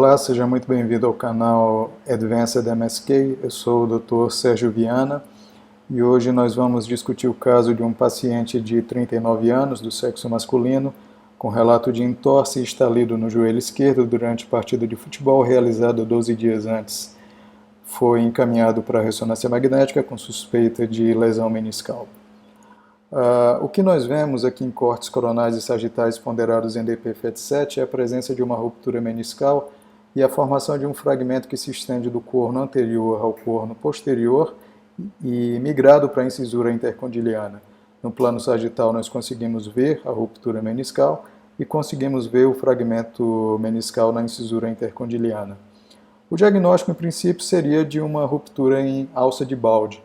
Olá, seja muito bem-vindo ao canal Advanced MSK. Eu sou o Dr. Sérgio Viana e hoje nós vamos discutir o caso de um paciente de 39 anos, do sexo masculino, com relato de entorse e estalido no joelho esquerdo durante partida de futebol realizada 12 dias antes. Foi encaminhado para a ressonância magnética com suspeita de lesão meniscal. O que nós vemos aqui em cortes coronais e sagitais ponderados em DP-FET7 é a presença de uma ruptura meniscal e a formação de um fragmento que se estende do corno anterior ao corno posterior e migrado para a incisura intercondiliana. No plano sagital nós conseguimos ver a ruptura meniscal e conseguimos ver o fragmento meniscal na incisura intercondiliana. O diagnóstico, em princípio, seria de uma ruptura em alça de balde.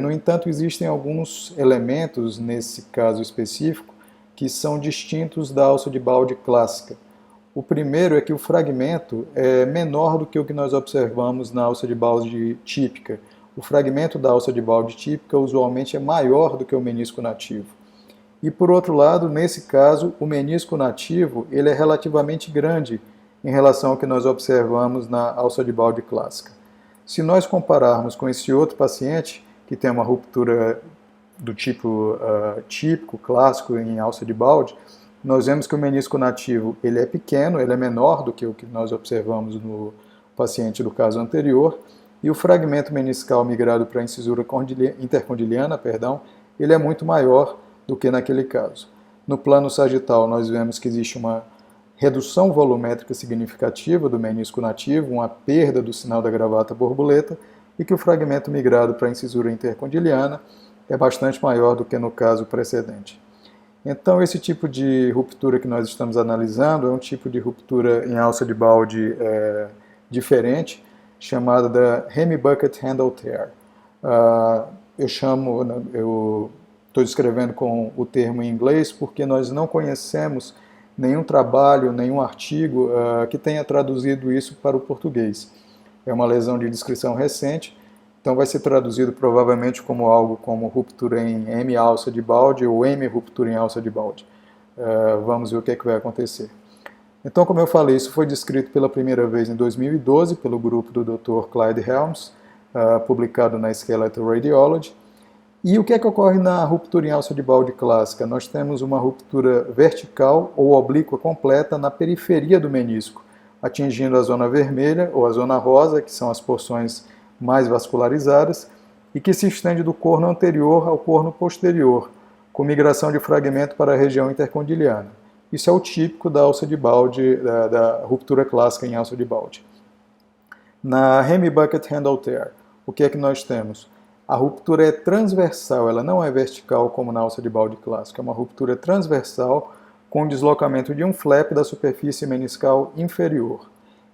No entanto, existem alguns elementos nesse caso específico que são distintos da alça de balde clássica. O primeiro é que o fragmento é menor do que o que nós observamos na alça de balde típica. O fragmento da alça de balde típica usualmente é maior do que o menisco nativo. E por outro lado, nesse caso, o menisco nativo ele é relativamente grande em relação ao que nós observamos na alça de balde clássica. Se nós compararmos com esse outro paciente, que tem uma ruptura do tipo típico, clássico, em alça de balde, nós vemos que o menisco nativo ele é pequeno, ele é menor do que o que nós observamos no paciente do caso anterior, e o fragmento meniscal migrado para a incisura intercondiliana, ele é muito maior do que naquele caso. No plano sagital, nós vemos que existe uma redução volumétrica significativa do menisco nativo, uma perda do sinal da gravata borboleta, e que o fragmento migrado para a incisura intercondiliana é bastante maior do que no caso precedente. Então, esse tipo de ruptura que nós estamos analisando é um tipo de ruptura em alça de balde diferente, chamada da Hemi-Bucket Handle Tear. Eu estou descrevendo com o termo em inglês porque nós não conhecemos nenhum trabalho, nenhum artigo que tenha traduzido isso para o português. É uma lesão de descrição recente, então vai ser traduzido provavelmente como algo como ruptura em M-alça de balde ou M-ruptura em alça de balde. Vamos ver o que é que vai acontecer. Então, como eu falei, isso foi descrito pela primeira vez em 2012 pelo grupo do Dr. Clyde Helms, publicado na Skeletal Radiology. E o que é que ocorre na ruptura em alça de balde clássica? Nós temos uma ruptura vertical ou oblíqua completa na periferia do menisco, atingindo a zona vermelha ou a zona rosa, que são as porções mais vascularizadas, e que se estende do corno anterior ao corno posterior, com migração de fragmento para a região intercondiliana. Isso é o típico da alça de balde, da ruptura clássica em alça de balde. Na Hemi-Bucket Handle Tear, o que é que nós temos? A ruptura é transversal, ela não é vertical como na alça de balde clássica, é uma ruptura transversal com deslocamento de um flap da superfície meniscal inferior.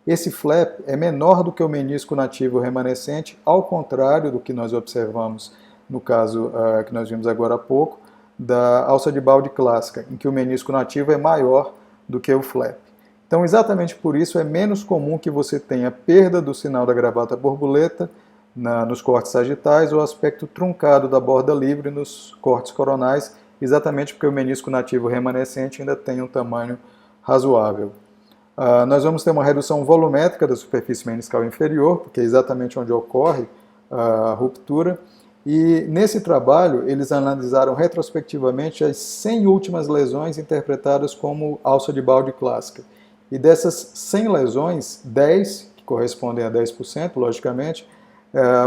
Esse flap é menor do que o menisco nativo remanescente, ao contrário do que nós observamos no caso que nós vimos agora há pouco, da alça de balde clássica, em que o menisco nativo é maior do que o flap. Então, exatamente por isso, é menos comum que você tenha perda do sinal da gravata borboleta nos cortes sagitais ou aspecto truncado da borda livre nos cortes coronais, exatamente porque o menisco nativo remanescente ainda tem um tamanho razoável. Nós vamos ter uma redução volumétrica da superfície meniscal inferior, porque é exatamente onde ocorre a ruptura, e nesse trabalho eles analisaram retrospectivamente as 100 últimas lesões interpretadas como alça de balde clássica. E dessas 100 lesões, 10, que correspondem a 10%, logicamente,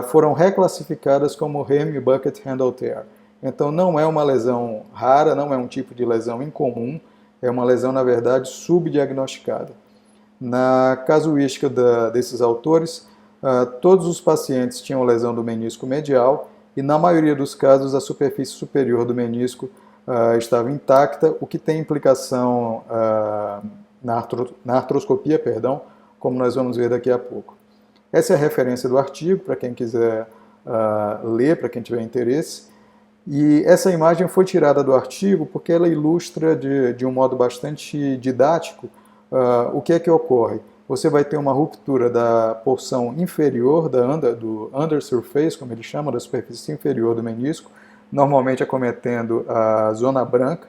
foram reclassificadas como Hemi-Bucket Handle Tear. Então não é uma lesão rara, não é um tipo de lesão incomum, é uma lesão, na verdade, subdiagnosticada. Na casuística desses autores, todos os pacientes tinham lesão do menisco medial e, na maioria dos casos, a superfície superior do menisco estava intacta, o que tem implicação na artroscopia, como nós vamos ver daqui a pouco. Essa é a referência do artigo, para quem quiser ler, para quem tiver interesse. E essa imagem foi tirada do artigo porque ela ilustra de um modo bastante didático o que é que ocorre. Você vai ter uma ruptura da porção inferior, do undersurface, como ele chama, da superfície inferior do menisco, normalmente acometendo a zona branca,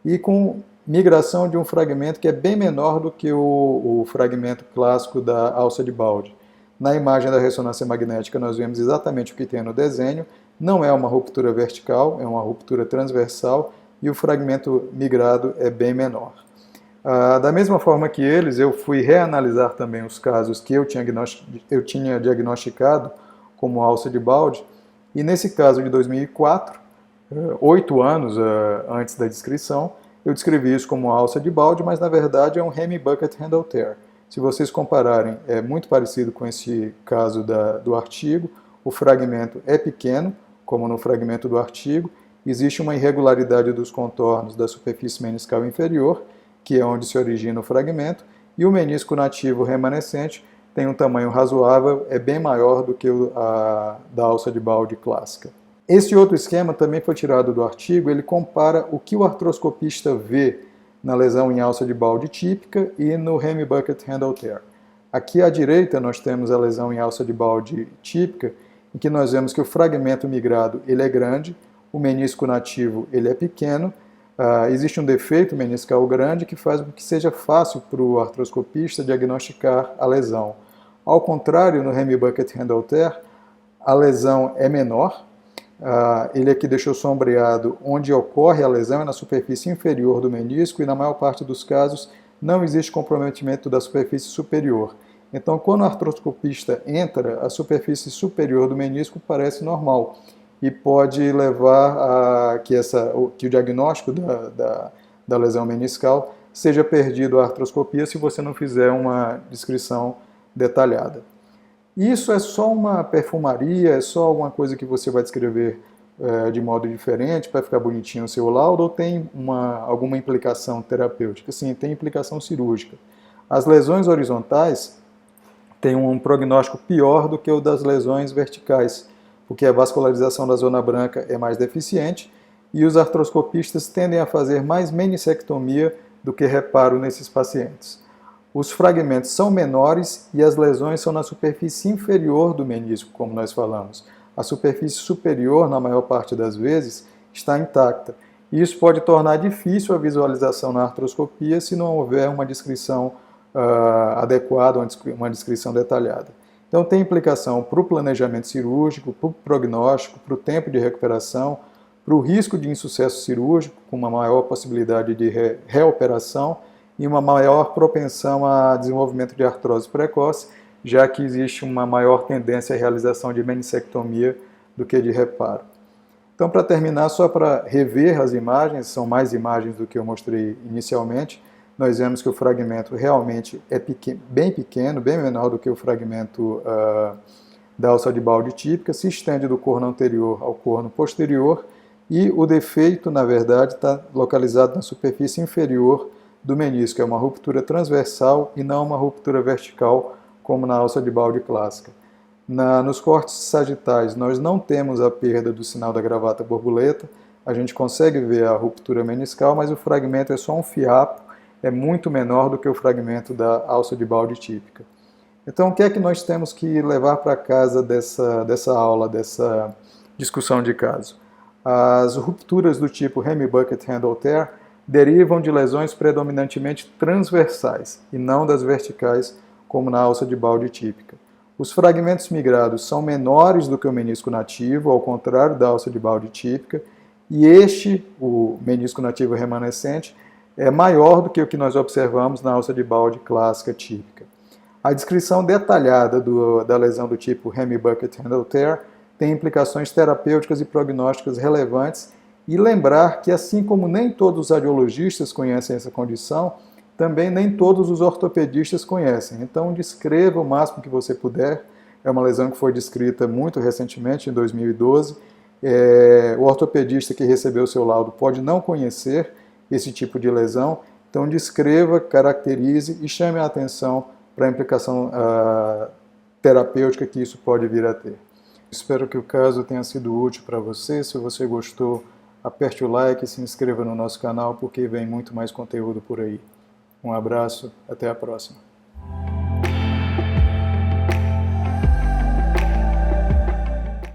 e com migração de um fragmento que é bem menor do que o fragmento clássico da alça de Balde. Na imagem da ressonância magnética nós vemos exatamente o que tem no desenho, não é uma ruptura vertical, é uma ruptura transversal e o fragmento migrado é bem menor. Da mesma forma que eles, eu fui reanalisar também os casos que eu tinha diagnosticado como alça de Balde, e nesse caso de 2004, 8 anos antes da descrição, eu descrevi isso como alça de Balde, mas na verdade é um Hemi Bucket Handle Tear. Se vocês compararem, é muito parecido com esse caso do artigo, o fragmento é pequeno, como no fragmento do artigo, existe uma irregularidade dos contornos da superfície meniscal inferior, que é onde se origina o fragmento, e o menisco nativo remanescente tem um tamanho razoável, é bem maior do que o da alça de Balde clássica. Esse outro esquema também foi tirado do artigo, ele compara o que o artroscopista vê na lesão em alça de Balde típica e no Hemi Bucket Handle Tear. Aqui à direita nós temos a lesão em alça de Balde típica, em que nós vemos que o fragmento migrado ele é grande, o menisco nativo ele é pequeno, existe um defeito meniscal grande que faz com que seja fácil para o artroscopista diagnosticar a lesão. Ao contrário, no Hemi Bucket Handle Tear, a lesão é menor, ele aqui deixou sombreado onde ocorre a lesão, é na superfície inferior do menisco e na maior parte dos casos não existe comprometimento da superfície superior. Então, quando o artroscopista entra, a superfície superior do menisco parece normal e pode levar a que o diagnóstico da lesão meniscal seja perdido à artroscopia se você não fizer uma descrição detalhada. Isso é só uma perfumaria, é só alguma coisa que você vai descrever de modo diferente para ficar bonitinho o seu laudo, ou tem alguma implicação terapêutica? Sim, tem implicação cirúrgica. As lesões horizontais têm um prognóstico pior do que o das lesões verticais, porque a vascularização da zona branca é mais deficiente e os artroscopistas tendem a fazer mais menissectomia do que reparo nesses pacientes. Os fragmentos são menores e as lesões são na superfície inferior do menisco, como nós falamos. A superfície superior, na maior parte das vezes, está intacta. E isso pode tornar difícil a visualização na artroscopia se não houver uma descrição adequada, uma descrição detalhada. Então tem implicação para o planejamento cirúrgico, para o prognóstico, para o tempo de recuperação, para o risco de insucesso cirúrgico, com uma maior possibilidade de reoperação, e uma maior propensão a desenvolvimento de artrose precoce, já que existe uma maior tendência à realização de menissectomia do que de reparo. Então, para terminar, só para rever as imagens, são mais imagens do que eu mostrei inicialmente, nós vemos que o fragmento realmente é bem pequeno, bem menor do que o fragmento da alça de Balde típica, se estende do corno anterior ao corno posterior, e o defeito, na verdade, está localizado na superfície inferior do menisco, é uma ruptura transversal e não uma ruptura vertical, como na alça de Balde clássica. Nos cortes sagitais, nós não temos a perda do sinal da gravata borboleta, a gente consegue ver a ruptura meniscal, mas o fragmento é só um fiapo, é muito menor do que o fragmento da alça de Balde típica. Então, o que é que nós temos que levar para casa dessa aula, dessa discussão de caso? As rupturas do tipo Hemi Bucket Handle Tear derivam de lesões predominantemente transversais e não das verticais, como na alça de Balde típica. Os fragmentos migrados são menores do que o menisco nativo, ao contrário da alça de Balde típica, e o menisco nativo remanescente, é maior do que o que nós observamos na alça de Balde clássica típica. A descrição detalhada da lesão do tipo Hemi Bucket Handle Tear tem implicações terapêuticas e prognósticas relevantes, e lembrar que, assim como nem todos os radiologistas conhecem essa condição, também nem todos os ortopedistas conhecem. Então, descreva o máximo que você puder. É uma lesão que foi descrita muito recentemente, em 2012. O ortopedista que recebeu o seu laudo pode não conhecer esse tipo de lesão. Então, descreva, caracterize e chame a atenção para a implicação terapêutica que isso pode vir a ter. Espero que o caso tenha sido útil para você. Se você gostou, aperte o like e se inscreva no nosso canal, porque vem muito mais conteúdo por aí. Um abraço, até a próxima.